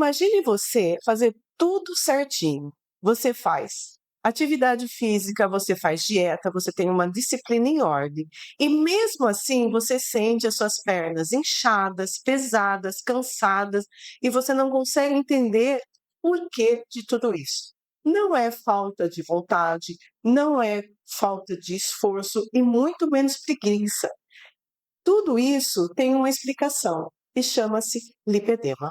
imagine você fazer tudo certinho. Você faz atividade física, você faz dieta, você tem uma disciplina em ordem. E mesmo assim, você sente as suas pernas inchadas, pesadas, cansadas, e você não consegue entender o porquê de tudo isso. Não é falta de vontade, não é falta de esforço e muito menos preguiça. Tudo isso tem uma explicação e chama-se lipedema.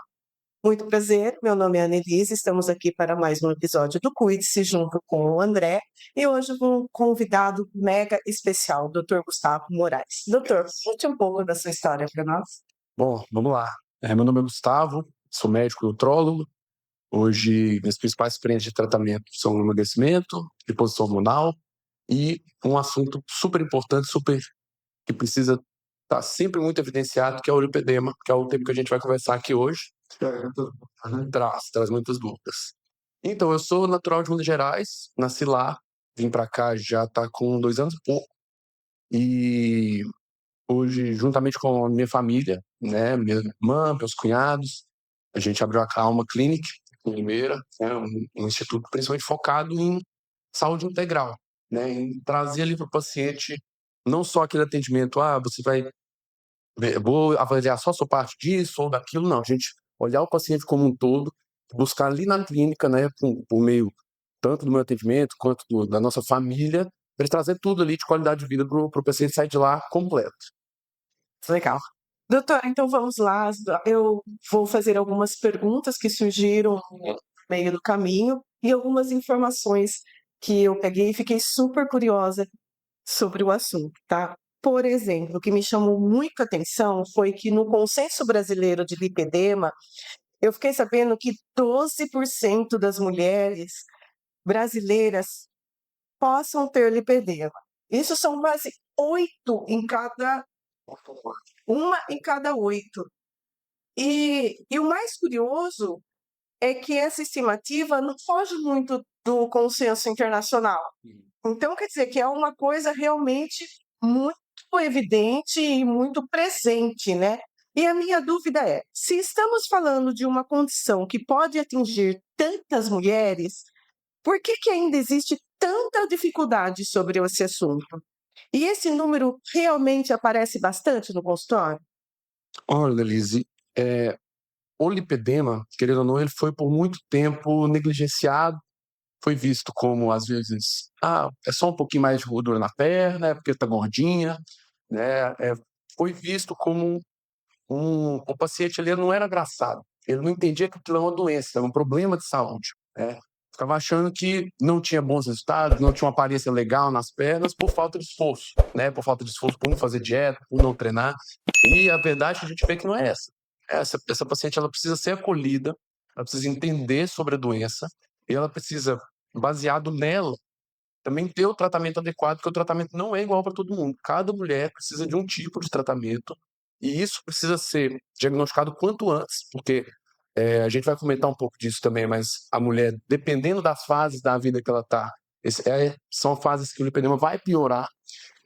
Muito prazer, meu nome é Annelise, estamos aqui para mais um episódio do Cuide-se junto com o André e hoje um convidado mega especial, o Dr. Gustavo Moraes. Doutor, conte um pouco da sua história para nós. Bom, vamos lá. Meu nome é Gustavo, sou médico nutrólogo. Hoje, minhas principais frentes de tratamento são emagrecimento, reposição hormonal e um assunto super importante, que precisa estar sempre muito evidenciado, que é o lipedema, que é o tema que a gente vai conversar aqui hoje. Traz muitas dúvidas. Então, eu sou natural de Minas Gerais, nasci lá, vim para cá já está com 2 anos e pouco. E hoje, juntamente com a minha família, né, minha irmã, meus cunhados, a gente abriu a Calma Clinic em Limeira, né, um instituto principalmente focado em saúde integral, né, em trazer ali para o paciente não só aquele atendimento, você vai, vou avaliar só a sua parte disso ou daquilo, não, a gente olhar o paciente como um todo, buscar ali na clínica, né, por meio tanto do meu atendimento quanto da nossa família, para ele trazer tudo ali de qualidade de vida para o paciente sair de lá completo. Legal. Doutor, então vamos lá. Eu vou fazer algumas perguntas que surgiram no meio do caminho e algumas informações que eu peguei e fiquei super curiosa sobre o assunto, tá? Por exemplo, o que me chamou muita atenção foi que no Consenso Brasileiro de Lipedema, eu fiquei sabendo que 12% das mulheres brasileiras possam ter lipedema. Isso são quase 8 em cada uma em cada 8. E o mais curioso é que essa estimativa não foge muito do consenso internacional. Então, quer dizer que é uma coisa realmente muito evidente e muito presente, né? E a minha dúvida é: se estamos falando de uma condição que pode atingir tantas mulheres, por que que ainda existe tanta dificuldade sobre esse assunto? E esse número realmente aparece bastante no consultório? Olha, Lise, o lipedema, querendo ou não, ele foi por muito tempo negligenciado, foi visto como, às vezes, é só um pouquinho mais de gordura na perna, é porque tá gordinha, né? Foi visto como o paciente ali não era engraçado, ele não entendia que aquilo é uma doença, é um problema de saúde, né? Ficava achando que não tinha bons resultados, não tinha uma aparência legal nas pernas por falta de esforço, né? Por falta de esforço por não fazer dieta, por não treinar. E a verdade a gente vê que não é essa. Essa paciente ela precisa ser acolhida, ela precisa entender sobre a doença e ela precisa, baseado nela, também ter o tratamento adequado, porque o tratamento não é igual para todo mundo. Cada mulher precisa de um tipo de tratamento e isso precisa ser diagnosticado quanto antes, porque a gente vai comentar um pouco disso também, mas a mulher, dependendo das fases da vida que ela está, são fases que o lipedema vai piorar.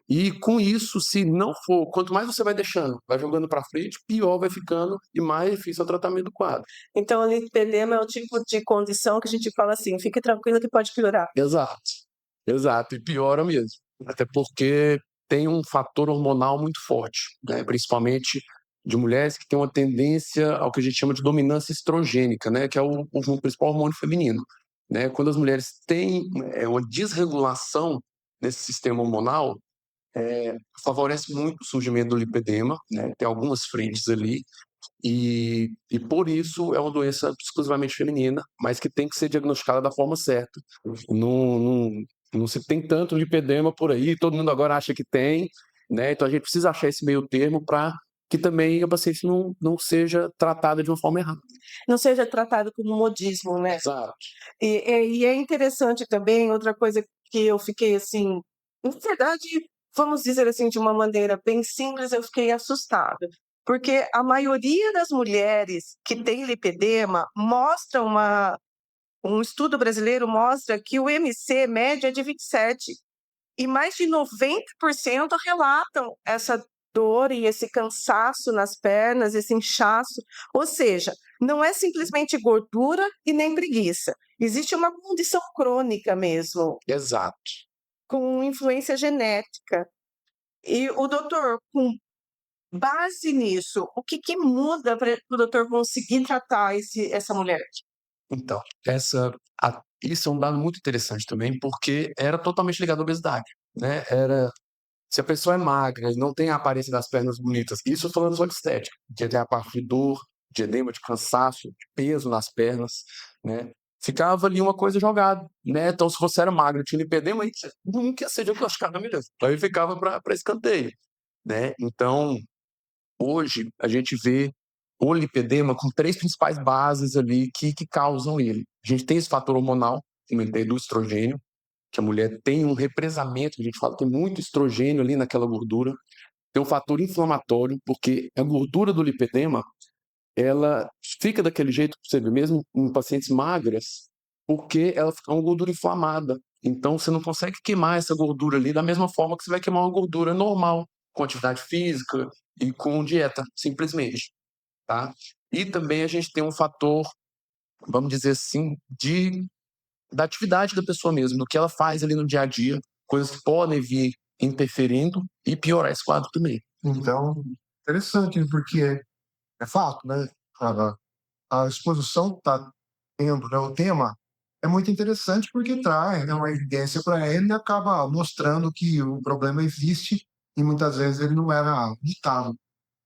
E com isso, se não for, quanto mais você vai deixando, vai jogando para frente, pior vai ficando e mais difícil é o tratamento do quadro. Então, o lipedema é o tipo de condição que a gente fala assim: fique tranquila que pode piorar. Exato, exato, e piora mesmo. Até porque tem um fator hormonal muito forte, né? Principalmente de mulheres que têm uma tendência ao que a gente chama de dominância estrogênica, né? Que é o principal hormônio feminino. Né? Quando as mulheres têm uma desregulação nesse sistema hormonal, favorece muito o surgimento do lipedema, né? Tem algumas frentes ali, e por isso é uma doença exclusivamente feminina, mas que tem que ser diagnosticada da forma certa. Não, não, não se tem tanto lipedema por aí, todo mundo agora acha que tem, né? Então a gente precisa achar esse meio termo para que também a paciente não seja tratada de uma forma errada. Não seja tratado como modismo, né? Exato. E é interessante também, outra coisa que eu fiquei assim, na verdade, vamos dizer assim, de uma maneira bem simples, eu fiquei assustada. Porque a maioria das mulheres que tem lipedema mostra um estudo brasileiro mostra que o MC média é de 27 e mais de 90% relatam dor e esse cansaço nas pernas, esse inchaço. Ou seja, não é simplesmente gordura e nem preguiça. Existe uma condição crônica mesmo, Exato. com influência genética. E o doutor, com base nisso, o que que muda para o doutor conseguir tratar essa mulher? Então, isso é um dado muito interessante também, porque era totalmente ligado à obesidade, né? Se a pessoa é magra e não tem a aparência das pernas bonitas, isso falando só de estética, que tem a parte de dor, de edema, de cansaço, de peso nas pernas, né? Ficava ali uma coisa jogada, né? Então, se você era magro, tinha lipedema, aí você nunca ia ser diagnosticado mesmo. Aí ficava para escanteio, né? Então, hoje, a gente vê o lipedema com 3 principais bases ali que causam ele. A gente tem esse fator hormonal, comentei do estrogênio, que a mulher tem um represamento, a gente fala, tem muito estrogênio ali naquela gordura. Tem um fator inflamatório, porque a gordura do lipedema, ela fica daquele jeito, você vê, mesmo em pacientes magras, porque ela fica uma gordura inflamada. Então, você não consegue queimar essa gordura ali da mesma forma que você vai queimar uma gordura normal, com atividade física e com dieta, simplesmente, tá? E também a gente tem um fator, vamos dizer assim, da atividade da pessoa mesmo, do que ela faz ali no dia a dia, coisas que podem vir interferindo e piorar esse quadro também. Então, interessante, porque é fato, né? A, a exposição que está tendo, né, o tema, é muito interessante porque traz, né, uma evidência para ele e acaba mostrando que o problema existe e muitas vezes ele não era ditado.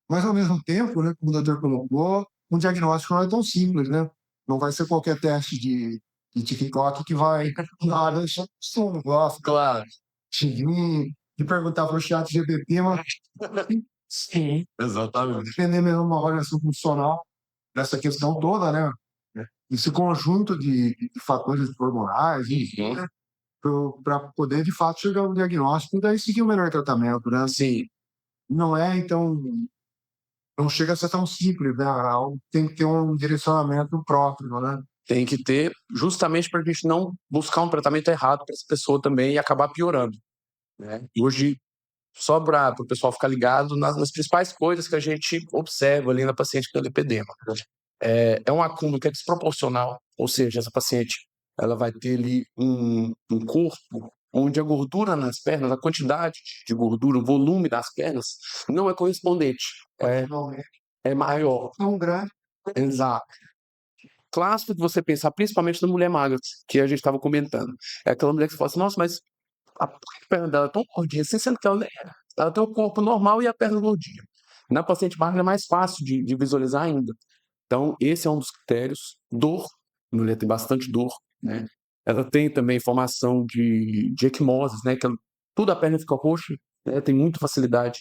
Mas, ao mesmo tempo, né, como o doutor colocou, um diagnóstico não é tão simples, né? Não vai ser qualquer teste de TikTok que vai dar a solução do gosto, Claro. de perguntar para o chat GPT, mas Sim, exatamente. depender mesmo de uma avaliação funcional dessa questão toda, né? Esse conjunto de fatores hormonais, Uhum. para poder, de fato, chegar a um diagnóstico e daí seguir o melhor tratamento, né? Sim, Não é, então, não chega a ser tão simples, né? Tem que ter um direcionamento próprio, né? tem que ter, justamente para a gente não buscar um tratamento errado para essa pessoa também e acabar piorando, né? E hoje, só para o pessoal ficar ligado nas principais coisas que a gente observa ali na paciente com lipedema. É um acúmulo que é desproporcional, ou seja, essa paciente ela vai ter ali um corpo onde a gordura nas pernas, a quantidade de gordura, o volume das pernas, não é correspondente, é maior. É um grande. Exato. Clássico de você pensar, principalmente na mulher magra, que a gente estava comentando. É aquela mulher que você fala assim, nossa, mas a perna dela é tão gordinha assim, sendo que ela tem um corpo normal e a perna gordinha. Na paciente magra é mais fácil de visualizar ainda. Então, esse é um dos critérios. Dor, a mulher tem bastante dor, né? Ela tem também formação de equimoses, né? Tudo a perna fica roxa, né? Tem muita facilidade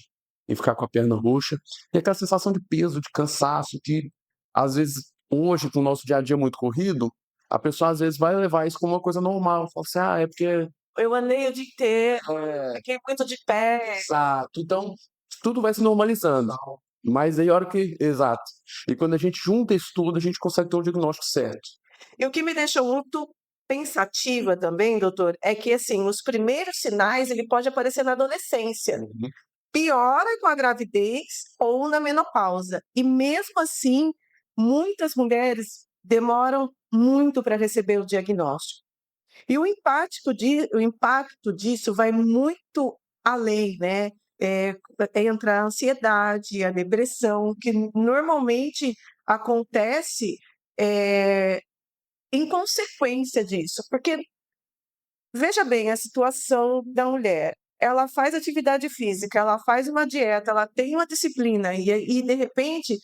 em ficar com a perna roxa. E aquela sensação de peso, de cansaço, que às vezes, hoje, com o nosso dia a dia muito corrido, a pessoa às vezes vai levar isso como uma coisa normal. Fala assim, é porque... Eu andei o dia inteiro, fiquei muito de pé. Exato. Então, tudo vai se normalizando. Mas aí, a hora que... Exato. E quando a gente junta isso tudo, a gente consegue ter um diagnóstico certo. E o que me deixou muito pensativa também, doutor, é que assim, os primeiros sinais ele pode aparecer na adolescência. Uhum. Piora com a gravidez ou na menopausa. E mesmo assim, muitas mulheres demoram muito para receber o diagnóstico. E o impacto disso vai muito além, né? Entra a ansiedade, a depressão, que normalmente acontece em consequência disso. Porque, veja bem, a situação da mulher. Ela faz atividade física, ela faz uma dieta, ela tem uma disciplina, e de repente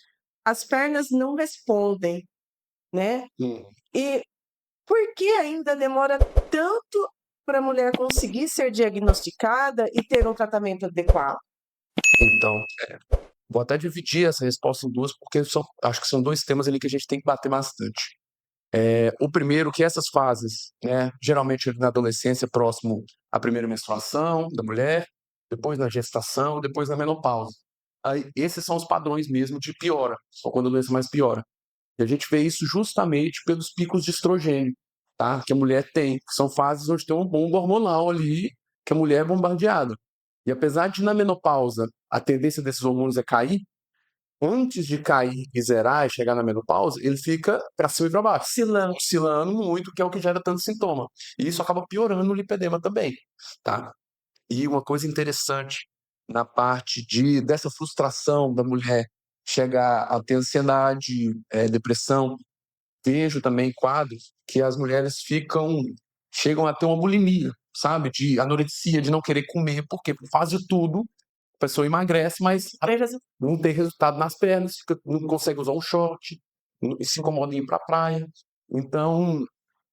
as pernas não respondem, né? E por que ainda demora tanto para a mulher conseguir ser diagnosticada e ter um tratamento adequado? Então, vou até dividir essa resposta em duas, porque acho que são dois temas ali que a gente tem que bater bastante. O primeiro, que essas fases, né, geralmente na adolescência, próximo à primeira menstruação da mulher, depois na gestação, depois na menopausa. Aí, esses são os padrões mesmo de piora, só quando a doença mais piora. E a gente vê isso justamente pelos picos de estrogênio, tá? Que a mulher tem, que são fases onde tem uma bomba hormonal ali, que a mulher é bombardeada. E apesar de na menopausa a tendência desses hormônios é cair, antes de cair e zerar e chegar na menopausa, ele fica para cima e para baixo, oscilando muito, que é o que gera tanto sintoma. E isso acaba piorando o lipedema também, tá? E uma coisa interessante na parte dessa frustração da mulher chegar a ter ansiedade, depressão, vejo também quadros que as mulheres chegam a ter uma bulimia, sabe? De anorexia, de não querer comer, porque faz de tudo, a pessoa emagrece, mas não tem resultado nas pernas, não consegue usar um short, se incomoda em ir para a praia. Então,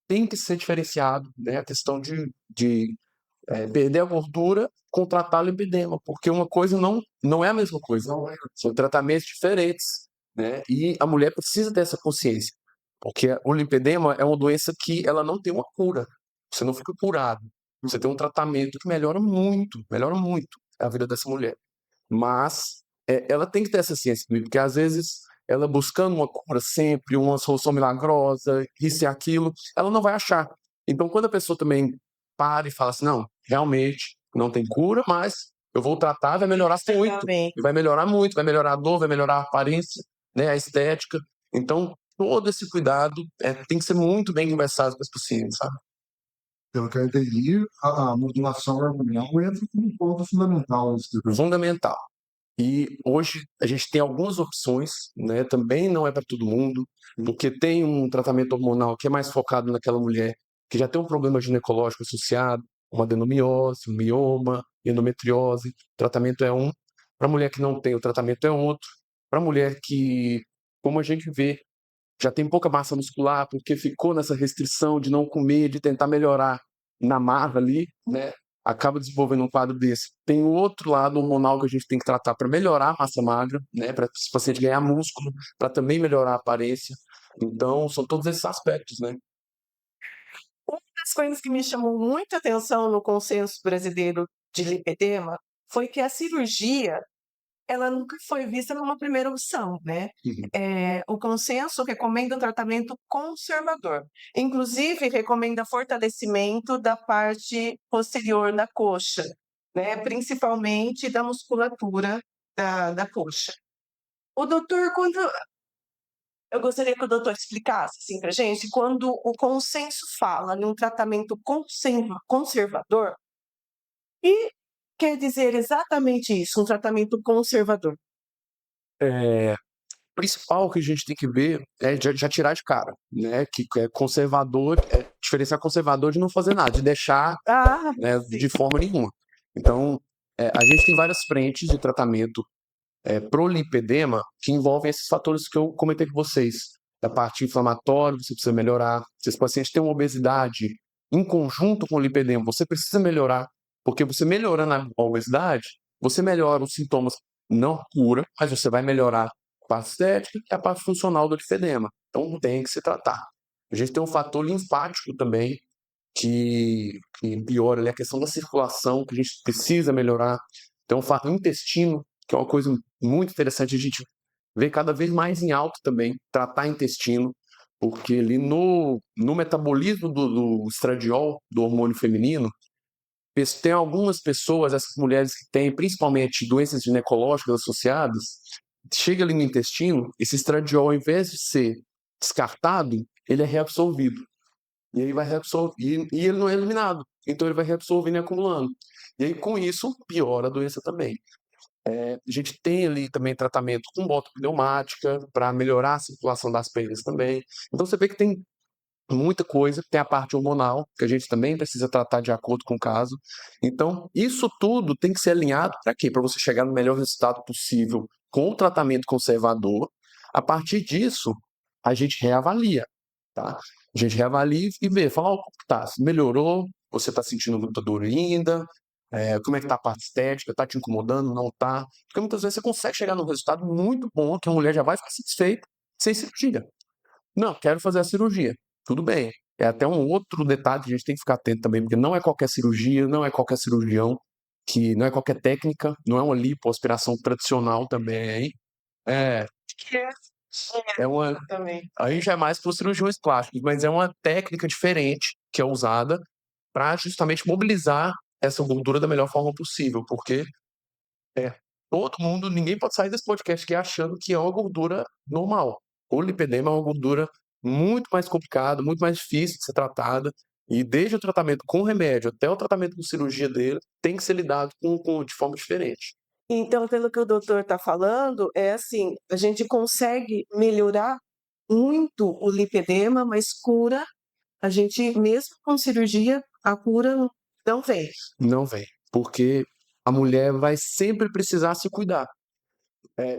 tem que ser diferenciado, né? A questão de perder a gordura com tratar o lipedema, porque uma coisa não é a mesma coisa, são tratamentos diferentes, né? E a mulher precisa ter essa consciência, porque o lipedema é uma doença que ela não tem uma cura, você não fica curado, você tem um tratamento que melhora muito a vida dessa mulher, mas ela tem que ter essa ciência, porque às vezes ela buscando uma cura sempre, uma solução milagrosa, isso e aquilo, ela não vai achar. Então, quando a pessoa também para e fala assim, não, realmente não tem cura, mas eu vou tratar, vai melhorar muito, e vai melhorar muito, vai melhorar a dor, vai melhorar a aparência, né, a estética. Então, todo esse cuidado tem que ser muito bem conversado com as pacientes, sabe? Pelo que eu entendi, a modulação hormonal entra como um ponto fundamental nesse debate. Fundamental. E hoje a gente tem algumas opções, né? Também não é para todo mundo, porque tem um tratamento hormonal que é mais focado naquela mulher que já tem um problema ginecológico associado, uma adenomiose, um mioma, endometriose. O tratamento é um. Para a mulher que não tem, o tratamento é outro. Para a mulher que, como a gente vê, já tem pouca massa muscular, porque ficou nessa restrição de não comer, de tentar melhorar na marra ali, né? Acaba desenvolvendo um quadro desse. Tem o outro lado hormonal que a gente tem que tratar para melhorar a massa magra, né? Para esse paciente ganhar músculo, para também melhorar a aparência. Então, são todos esses aspectos, né? Uma das coisas que me chamou muita atenção no consenso brasileiro de lipedema foi que a cirurgia ela nunca foi vista numa primeira opção, né? O consenso recomenda um tratamento conservador. Inclusive, recomenda fortalecimento da parte posterior da coxa, né? Principalmente da musculatura da coxa. O doutor, quando eu gostaria que o doutor explicasse assim para gente, quando o consenso fala num tratamento conservador, e quer dizer exatamente isso, um tratamento conservador. O principal que a gente tem que ver é já tirar de cara, né? Que é conservador, diferenciar conservador de não fazer nada, de deixar né, de forma nenhuma. Então, a gente tem várias frentes de tratamento pro lipedema que envolvem esses fatores que eu comentei com vocês. Da parte inflamatória, você precisa melhorar. Se esse paciente tem uma obesidade em conjunto com o lipedema, você precisa melhorar, porque você melhorando a obesidade, você melhora os sintomas, não cura, mas você vai melhorar a parte estética e a parte funcional do lipedema. Então tem que se tratar. A gente tem um fator linfático também, que piora ali a questão da circulação, que a gente precisa melhorar. Tem um fator intestino, que é uma coisa muito interessante, a gente vê cada vez mais em alta também, tratar intestino, porque ali no metabolismo do estradiol, do hormônio feminino, tem algumas pessoas, essas mulheres que têm principalmente doenças ginecológicas associadas, chega ali no intestino, esse estradiol, ao invés de ser descartado, ele é reabsorvido. E aí vai reabsorver, e ele não é eliminado, então ele vai reabsorvendo e acumulando. E aí, com isso, piora a doença também. A gente tem ali também tratamento com botopneumática para melhorar a circulação das pernas também. Então você vê que tem muita coisa, tem a parte hormonal, que a gente também precisa tratar de acordo com o caso. Então, isso tudo tem que ser alinhado para quê? Para você chegar no melhor resultado possível com o tratamento conservador. A partir disso, a gente reavalia, tá? A gente reavalia e vê, fala, ó, tá, melhorou, você está sentindo muita dor ainda, como é que tá a parte estética, tá te incomodando, não tá? Porque muitas vezes você consegue chegar num resultado muito bom, que a mulher já vai ficar satisfeita sem cirurgia. Não, quero fazer a cirurgia. Tudo bem. É até um outro detalhe que a gente tem que ficar atento também, porque não é qualquer cirurgia, não é qualquer cirurgião, que não é qualquer técnica, não é uma lipoaspiração tradicional também. É, é uma. Também. Aí já é mais para os cirurgiões plásticos, mas é uma técnica diferente que é usada para justamente mobilizar essa gordura da melhor forma possível, porque é, todo mundo, ninguém pode sair desse podcast aqui achando que é uma gordura normal. O lipedema é uma gordura muito mais complicada, muito mais difícil de ser tratada, e desde o tratamento com remédio até o tratamento com cirurgia dele, tem que ser lidado de forma diferente. Então, pelo que o doutor está falando, é assim, a gente consegue melhorar muito o lipedema, mas cura, a gente, mesmo com cirurgia, a cura não vem. Não vem, porque a mulher vai sempre precisar se cuidar.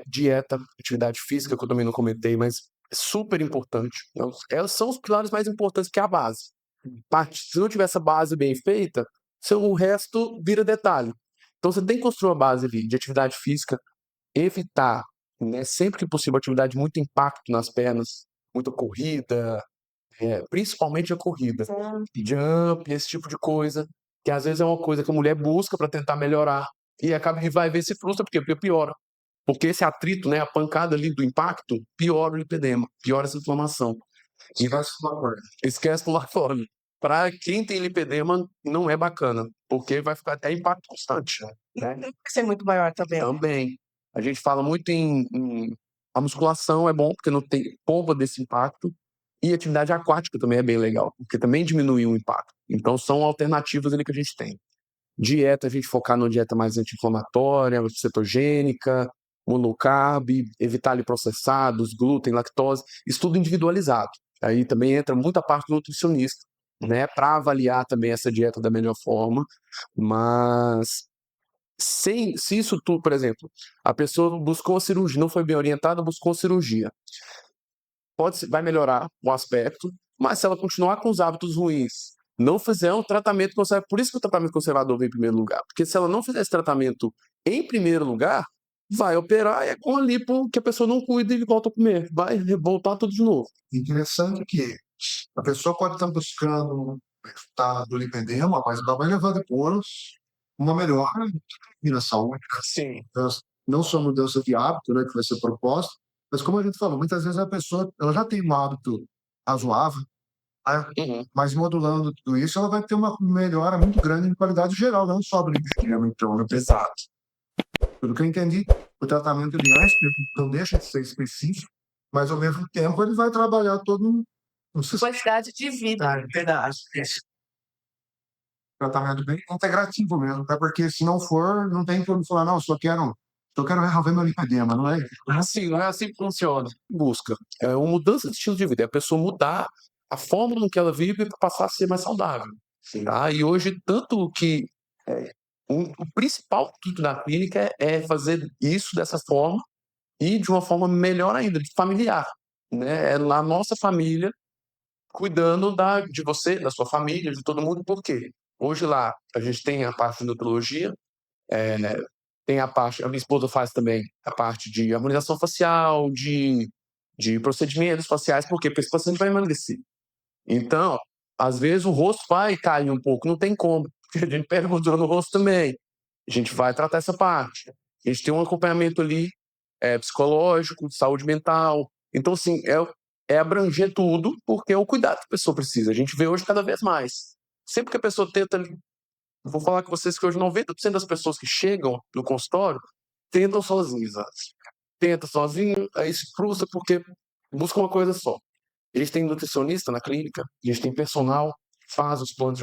Dieta, atividade física, que eu também não comentei, mas é super importante. São os pilares mais importantes, que é a base. Se não tiver essa base bem feita, o resto vira detalhe. Então você tem que construir uma base ali de atividade física, evitar, né, sempre que possível, atividade de muito impacto nas pernas, muita corrida, principalmente a corrida, jump, esse tipo de coisa, que às vezes é uma coisa que a mulher busca para tentar melhorar e acaba e vai ver se frustra, porque piora. Porque esse atrito, né, a pancada ali do impacto, piora o lipedema, piora essa inflamação. E esquece pular fora. Para quem tem lipedema, não é bacana, porque vai ficar até impacto constante, né? Vai ser muito maior também. Também. A gente fala muito a musculação é bom, porque não tem poupa desse impacto, e atividade aquática também é bem legal, porque também diminui o impacto. Então são alternativas ali que a gente tem. Dieta, a gente focar numa dieta mais anti-inflamatória, cetogênica, monocarb, evitar ali processados, glúten, lactose, isso tudo individualizado. Aí também entra muita parte do nutricionista, né, para avaliar também essa dieta da melhor forma, mas se isso tudo, por exemplo, a pessoa buscou a cirurgia, não foi bem orientada, buscou a cirurgia, vai melhorar o aspecto, mas se ela continuar com os hábitos ruins, não fizer um tratamento conservador, por isso que o tratamento conservador vem em primeiro lugar, porque se ela não fizer esse tratamento em primeiro lugar, vai operar, é com a lipo que a pessoa não cuida e volta a comer, vai voltar tudo de novo. Interessante que a pessoa pode estar buscando o resultado do lipedema, mas ela vai levar depois uma melhora na saúde. Sim. Não só mudança de hábito, né, que vai ser proposta, mas como a gente falou, muitas vezes a pessoa ela já tem um hábito razoável, né? Mas modulando tudo isso, ela vai ter uma melhora muito grande em qualidade geral, não só do lipedema, então, né? Exato. Pelo que eu entendi, o tratamento ele não deixa de ser específico, mas ao mesmo tempo ele vai trabalhar todo Qualidade de vida, verdade. tratamento bem integrativo mesmo, até porque se não for, não tem como falar, não, só quero resolver meu lipedema, não é? Assim, não é assim que funciona. Busca. É uma mudança de estilo de vida. É a pessoa mudar a forma com que ela vive para passar a ser mais saudável. Tá? E hoje, tanto que o principal tudo da clínica é fazer isso dessa forma e de uma forma melhor ainda, de familiar. Né? É lá a nossa família cuidando de você, da sua família, de todo mundo. Por quê? Hoje lá a gente tem a parte de nutrologia, tem a minha esposa faz também a parte de harmonização facial, de procedimentos faciais, por quê? Porque esse paciente vai emagrecer. Então, às vezes o rosto vai cair um pouco, não tem como, porque a gente pega gordura no rosto também. A gente vai tratar essa parte. A gente tem um acompanhamento ali psicológico, de saúde mental. Então, assim, é abranger tudo, porque é o cuidado que a pessoa precisa. A gente vê hoje cada vez mais. Sempre que a pessoa tenta. Vou falar com vocês que hoje 90% das pessoas que chegam no consultório tentam sozinhos. Tenta sozinho, aí se frustra porque busca uma coisa só. A gente tem nutricionista na clínica, a gente tem personal, faz os planos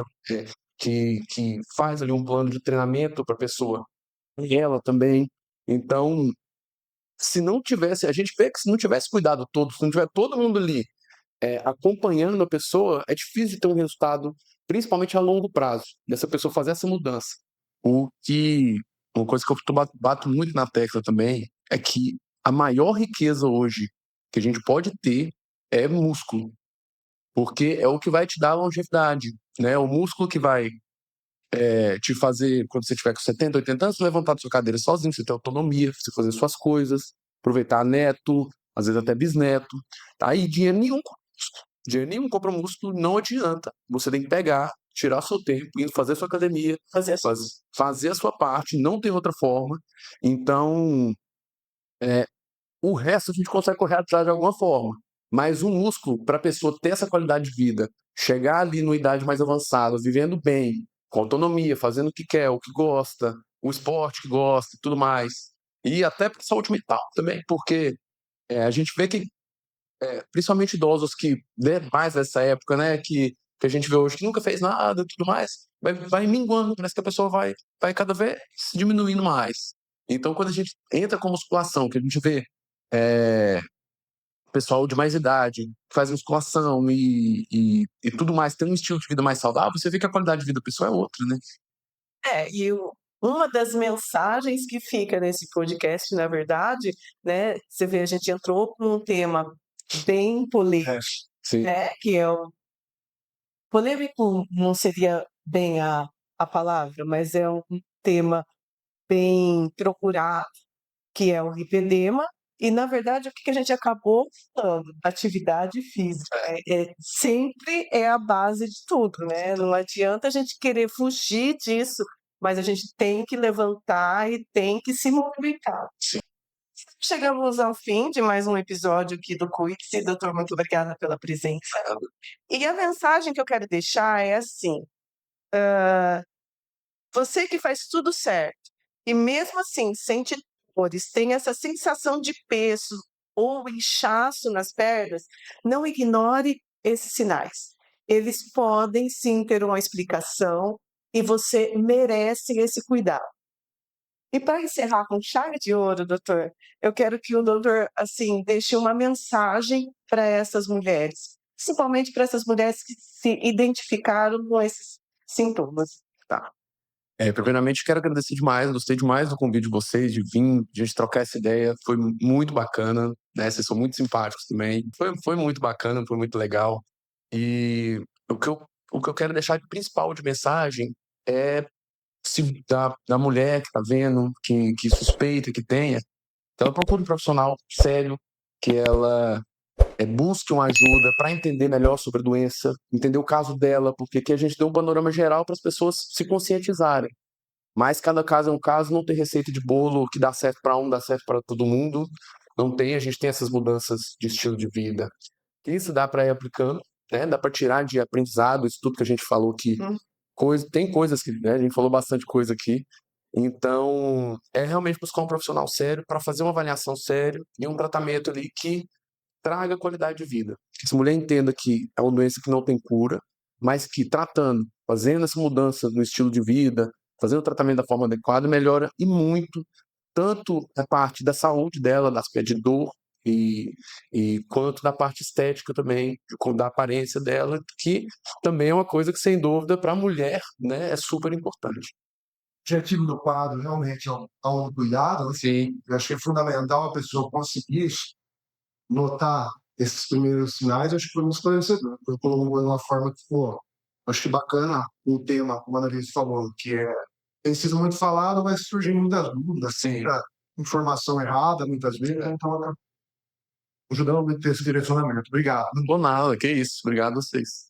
que faz ali um plano de treinamento para a pessoa. E ela também. Então, se não tivesse, a gente vê que se não tivesse cuidado todo, se não tiver todo mundo ali acompanhando a pessoa, é difícil de ter um resultado, principalmente a longo prazo, dessa pessoa fazer essa mudança. Uma coisa que eu bato muito na tecla também é que a maior riqueza hoje que a gente pode ter é músculo, porque é o que vai te dar longevidade, né? O músculo que vai te fazer, quando você tiver com 70, 80 anos, levantar da sua cadeira sozinho, você ter autonomia, você fazer suas coisas, aproveitar neto, às vezes até bisneto. Tá? E dinheiro nenhum compra músculo, não adianta. Você tem que pegar, tirar seu tempo, ir fazer sua academia, fazer a sua parte, não tem outra forma. Então, o resto a gente consegue correr atrás de alguma forma. Mas o músculo, para a pessoa ter essa qualidade de vida, chegar ali numa idade mais avançada, vivendo bem, com autonomia, fazendo o que quer, o que gosta, o esporte que gosta e tudo mais. E até para saúde mental também, porque a gente vê que, principalmente idosos que, né, mais nessa época, né, que a gente vê hoje, que nunca fez nada e tudo mais, vai minguando, parece que a pessoa vai cada vez diminuindo mais. Então, quando a gente entra com musculação, que a gente vê pessoal de mais idade, que faz musculação e tudo mais, tem um estilo de vida mais saudável, você vê que a qualidade de vida da pessoa é outra, né? Uma das mensagens que fica nesse podcast, na verdade, né, você vê, a gente entrou com um tema bem polêmico, Sim. né, que é o polêmico não seria bem a palavra, mas é um tema bem procurado, que é o lipedema, e na verdade o que a gente acabou falando? Atividade física, sempre é a base de tudo, né, não adianta a gente querer fugir disso, mas a gente tem que levantar e tem que se movimentar. Sim. Chegamos ao fim de mais um episódio aqui do Cuide-se. Doutor, muito obrigada pela presença. E a mensagem que eu quero deixar é assim: você que faz tudo certo e mesmo assim sente dores, tem essa sensação de peso ou inchaço nas pernas, não ignore esses sinais. Eles podem sim ter uma explicação e você merece esse cuidado. E para encerrar com chave de ouro, doutor, eu quero que o doutor, assim, deixe uma mensagem para essas mulheres, principalmente para essas mulheres que se identificaram com esses sintomas. Tá. Primeiramente, quero agradecer demais, gostei demais do convite de vocês, de vir, de a gente trocar essa ideia, foi muito bacana, né? Vocês são muito simpáticos também, foi muito bacana, foi muito legal. E o que eu quero deixar de principal de mensagem é se da mulher que está vendo, que suspeita, que tenha, que ela procure um profissional sério, que ela busque uma ajuda para entender melhor sobre a doença, entender o caso dela, porque aqui a gente deu um panorama geral para as pessoas se conscientizarem. Mas cada caso é um caso, não tem receita de bolo que dá certo para um, dá certo para todo mundo. Não tem, a gente tem essas mudanças de estilo de vida. Isso dá para ir aplicando, né? Dá para tirar de aprendizado isso tudo que a gente falou aqui. Tem coisas que, né, a gente falou bastante coisa aqui. Então, é realmente buscar um profissional sério para fazer uma avaliação séria e um tratamento ali que traga qualidade de vida. Que essa mulher entenda que é uma doença que não tem cura, mas que tratando, fazendo essa mudança no estilo de vida, fazendo o tratamento da forma adequada, melhora e muito tanto a parte da saúde dela, da aspecto de dor, quanto da parte estética também, da aparência dela, que também é uma coisa que, sem dúvida, para a mulher, né, é super importante. O objetivo do quadro realmente é um cuidado, né? Sim. Eu acho que é fundamental a pessoa conseguir notar esses primeiros sinais. Eu acho que foi muito esclarecedor. Foi colocando de uma forma que ficou, acho que bacana, um tema, como a Annalise falou, que tem sido muito falado, mas surgem muitas dúvidas, informação errada, muitas vezes, então ajudando muito a ter esse direcionamento. Obrigado. Não nada, que isso. Obrigado a vocês.